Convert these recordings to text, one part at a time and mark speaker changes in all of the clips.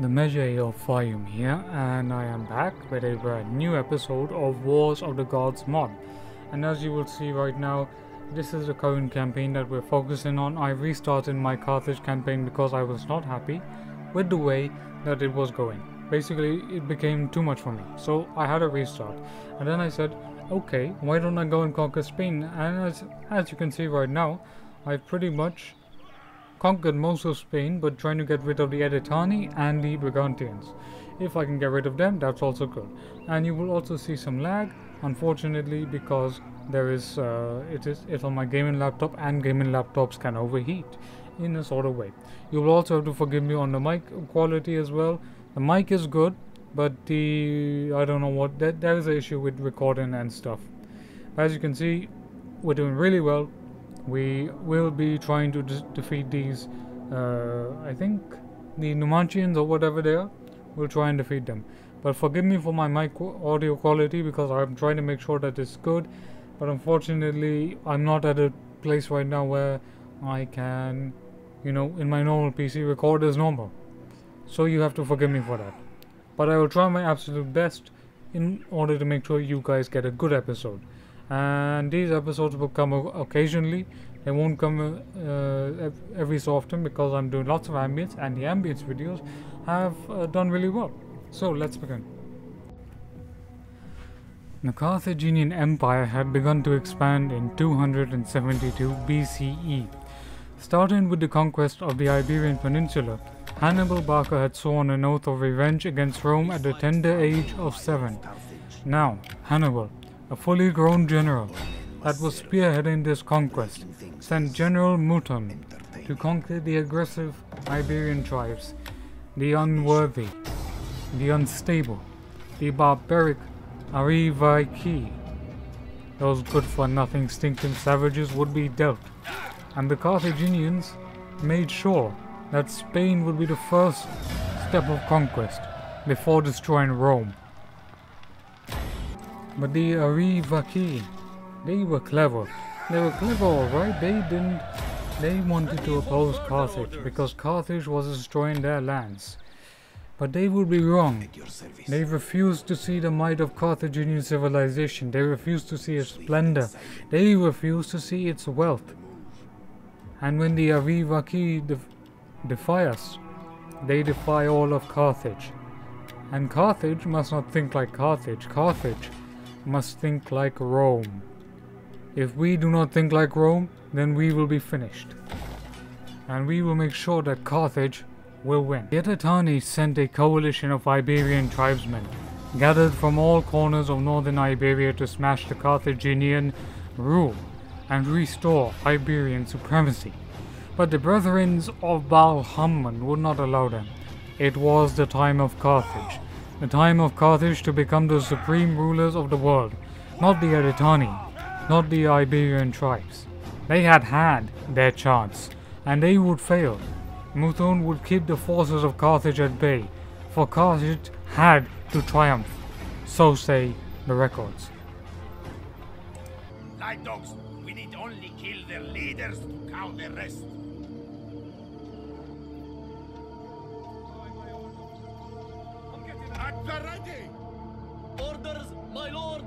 Speaker 1: The Measure of Fayum here, and I am back with a brand new episode of Wars of the Gods mod. And as you will see right now, this is the current campaign that we're focusing on. I restarted my Carthage campaign because I was not happy with the way that it was going. Basically, it became too much for me, so I had a restart. And then I said, okay, why don't I go and conquer Spain? And as you can see right now, I've pretty much conquered most of Spain, but trying to get rid of the Editani and the Brigantians. If I can get rid of them, that's also good. And you will also see some lag, unfortunately, because there is it's on my gaming laptop, and gaming laptops can overheat in a sort of way. You will also have to forgive me on the mic quality as well. The mic is good, but I don't know what, there is an issue with recording and stuff. As you can see, we're doing really well. We will be trying to defeat these, I think, the Numantians or whatever they are. We'll try and defeat them. But forgive me for my mic audio quality, because I'm trying to make sure that it's good. But unfortunately, I'm not at a place right now where I can, in my normal PC, record as normal. So you have to forgive me for that. But I will try my absolute best in order to make sure you guys get a good episode. And these episodes will come occasionally. They won't come every so often, because I'm doing lots of ambience, and the ambience videos have done really well. So let's begin. The Carthaginian Empire had begun to expand in 272 BCE. Starting with the conquest of the Iberian Peninsula, Hannibal Barca had sworn an oath of revenge against Rome at the tender age of 7. Now, Hannibal, a fully grown general that was spearheading this conquest, sent General Muton to conquer the aggressive Iberian tribes, the unworthy, the unstable, the barbaric Arivaiki. Those good-for-nothing stinking savages would be dealt, and the Carthaginians made sure that Spain would be the first step of conquest before destroying Rome. But the Arivaki, they were clever. They were clever, alright. They wanted to oppose Carthage because Carthage was destroying their lands. But they would be wrong. They refused to see the might of Carthaginian civilization. They refused to see its splendor. They refused to see its wealth. And when the Arivaki defy us, they defy all of Carthage. And Carthage must not think like Carthage. Carthage must think like Rome. If we do not think like Rome, then we will be finished. And we will make sure that Carthage will win. The Editani sent a coalition of Iberian tribesmen, gathered from all corners of northern Iberia, to smash the Carthaginian rule and restore Iberian supremacy. But the brethren of Baal Hammon would not allow them. It was the time of Carthage. The time of Carthage to become the supreme rulers of the world. Not the Editani, not the Iberian tribes. They had their chance, and they would fail. Muthon would keep the forces of Carthage at bay, for Carthage had to triumph. So say the records.
Speaker 2: Like dogs, we need only kill their leaders to cow the rest. At the ready!
Speaker 3: Orders, my lord!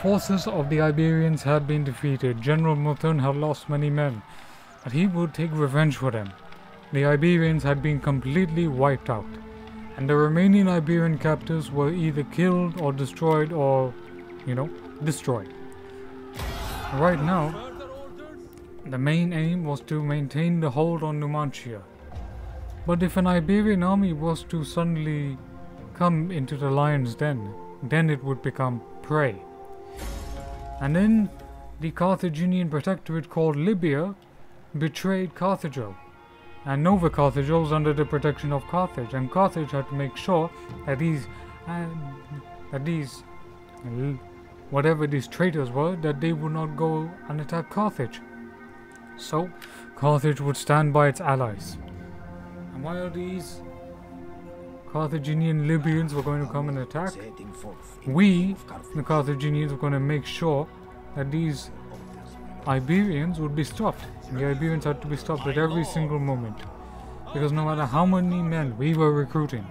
Speaker 1: forces of the Iberians had been defeated. General Muthon had lost many men, but he would take revenge for them. The Iberians had been completely wiped out, and the remaining Iberian captives were either killed or destroyed or, destroyed. Right now, the main aim was to maintain the hold on Numantia. But if an Iberian army was to suddenly come into the lion's den, then it would become prey. And then the Carthaginian protectorate called Libya betrayed Carthage, and Nova Carthage was under the protection of Carthage, and Carthage had to make sure that whatever these traitors were, that they would not go and attack Carthage. So Carthage would stand by its allies. And while these Carthaginian Libyans were going to come and attack, we, the Carthaginians, were going to make sure that these Iberians would be stopped. And the Iberians had to be stopped at every single moment. Because no matter how many men we were recruiting,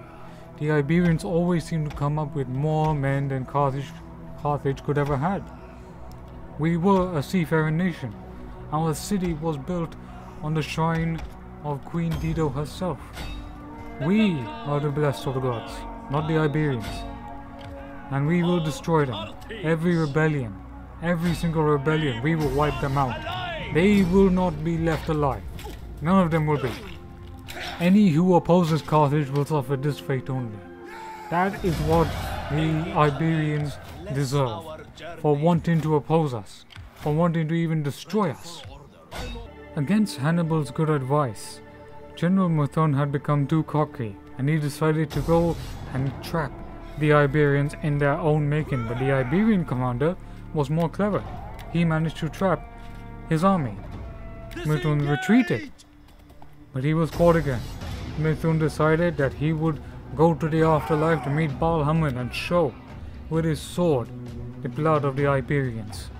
Speaker 1: the Iberians always seemed to come up with more men than Carthage could ever had. We were a seafaring nation. Our city was built on the shrine of Queen Dido herself. We are the blessed of the gods, not the Iberians. And we will destroy them. Every rebellion, every single rebellion, we will wipe them out. They will not be left alive. None of them will be. Any who opposes Carthage will suffer this fate only. That is what the Iberians deserve, for wanting to oppose us, for wanting to even destroy us. Against Hannibal's good advice, General Muthon had become too cocky, and he decided to go and trap the Iberians in their own making. But the Iberian commander was more clever. He managed to trap his army. Muthon retreated, but he was caught again. Muthon decided that he would go to the afterlife to meet Baal Hammon and show with his sword the blood of the Iberians.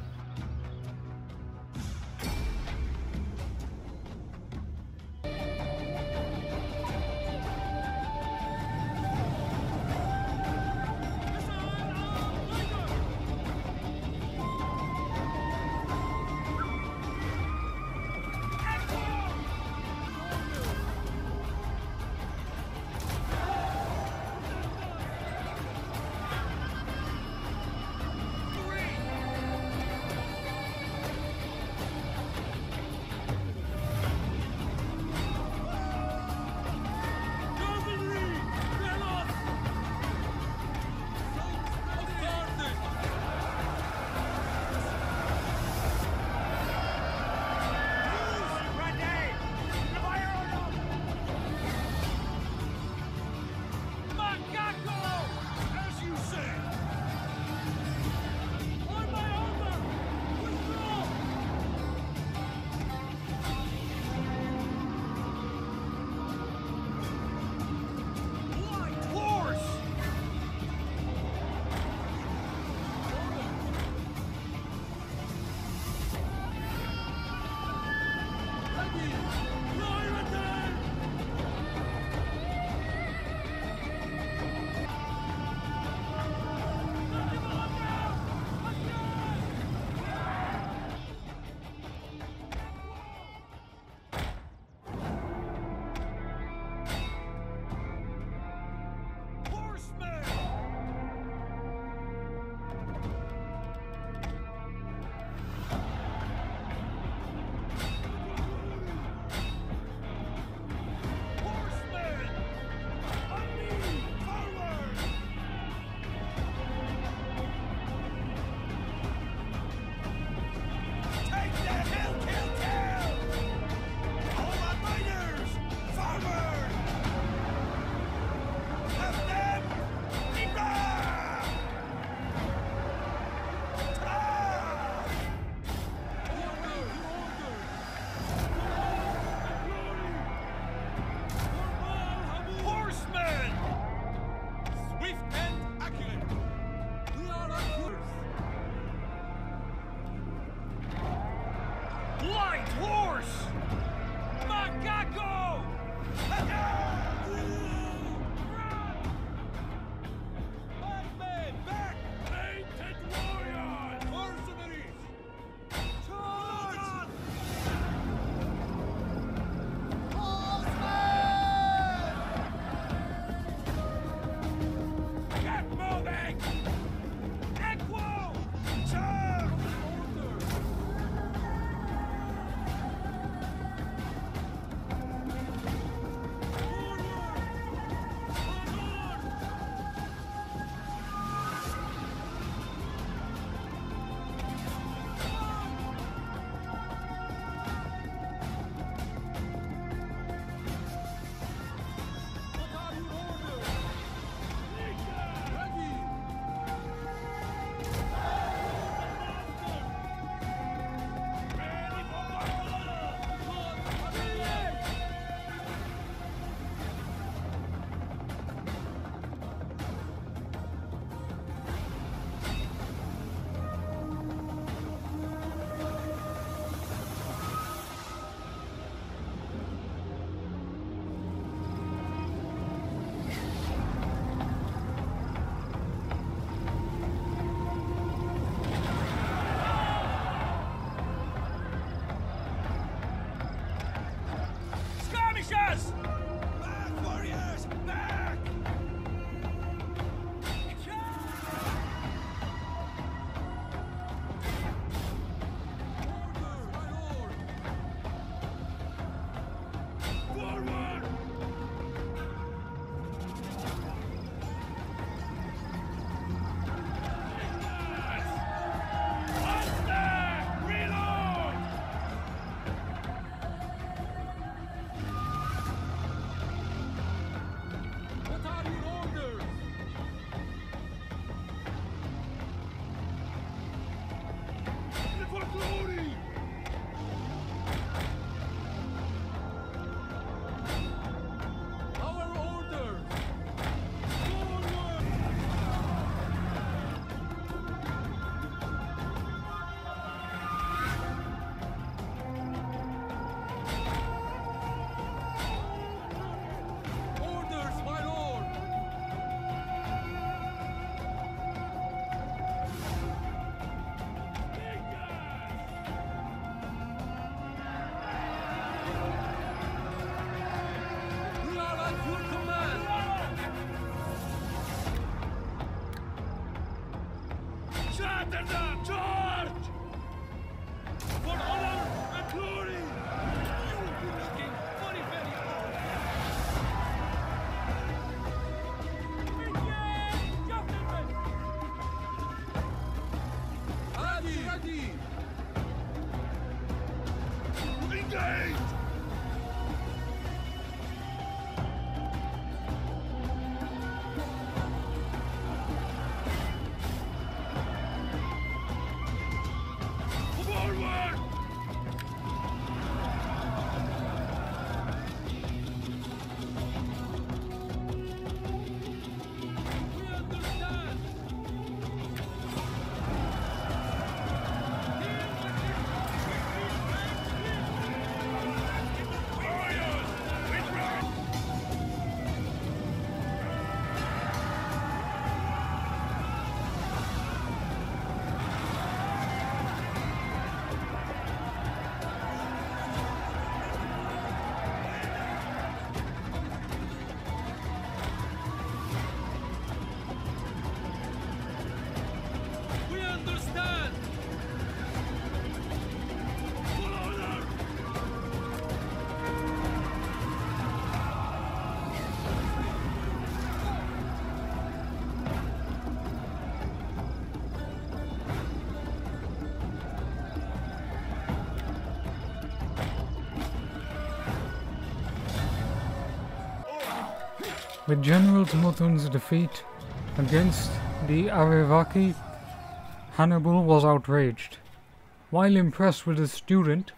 Speaker 2: Scatter them!
Speaker 3: Charge! For honor and glory! You will be looking very, very old. Engage, gentlemen! Ready!
Speaker 2: Engage! Forward!
Speaker 3: We understand!
Speaker 2: Warriors! Withdraw!
Speaker 3: We understand!
Speaker 2: For honor!
Speaker 1: With General Timothon's defeat against the Arevaki, Hannibal was outraged. While impressed with his student,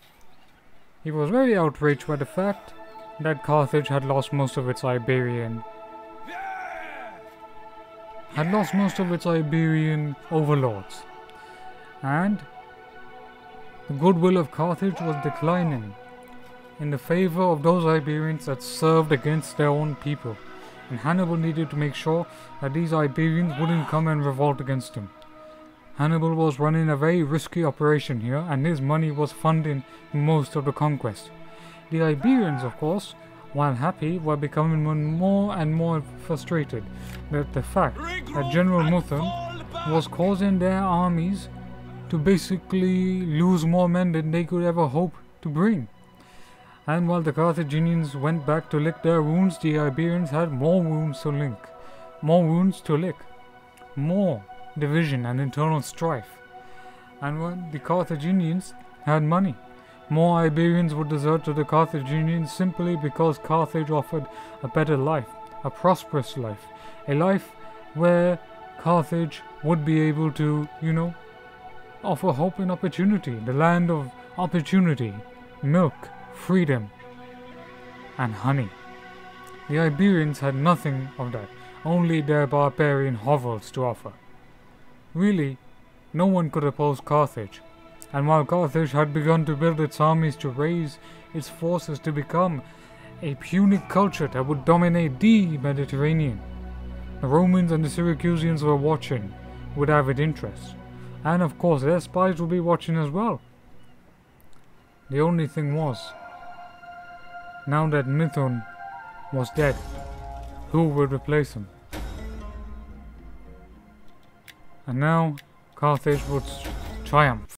Speaker 1: he was very outraged by the fact that Carthage had lost most of its Iberian overlords, and the goodwill of Carthage was declining in the favor of those Iberians that served against their own people, and Hannibal needed to make sure that these Iberians wouldn't come and revolt against him. Hannibal was running a very risky operation here, and his money was funding most of the conquest. The Iberians, of course, while happy, were becoming more and more frustrated at the fact that General Muthon was causing their armies to basically lose more men than they could ever hope to bring. And while the Carthaginians went back to lick their wounds, the Iberians had more wounds to lick, more division and internal strife. And when the Carthaginians had money, more Iberians would desert to the Carthaginians simply because Carthage offered a better life, a prosperous life, a life where Carthage would be able to, offer hope and opportunity, the land of opportunity, milk, freedom, and honey. The Iberians had nothing of that, only their barbarian hovels to offer. Really, no one could oppose Carthage, and while Carthage had begun to build its armies to raise its forces to become a Punic culture that would dominate the Mediterranean, the Romans and the Syracusans were watching with avid interest, and of course their spies would be watching as well. The only thing was, now that Mithon was dead, who would replace him? And now Carthage would triumph.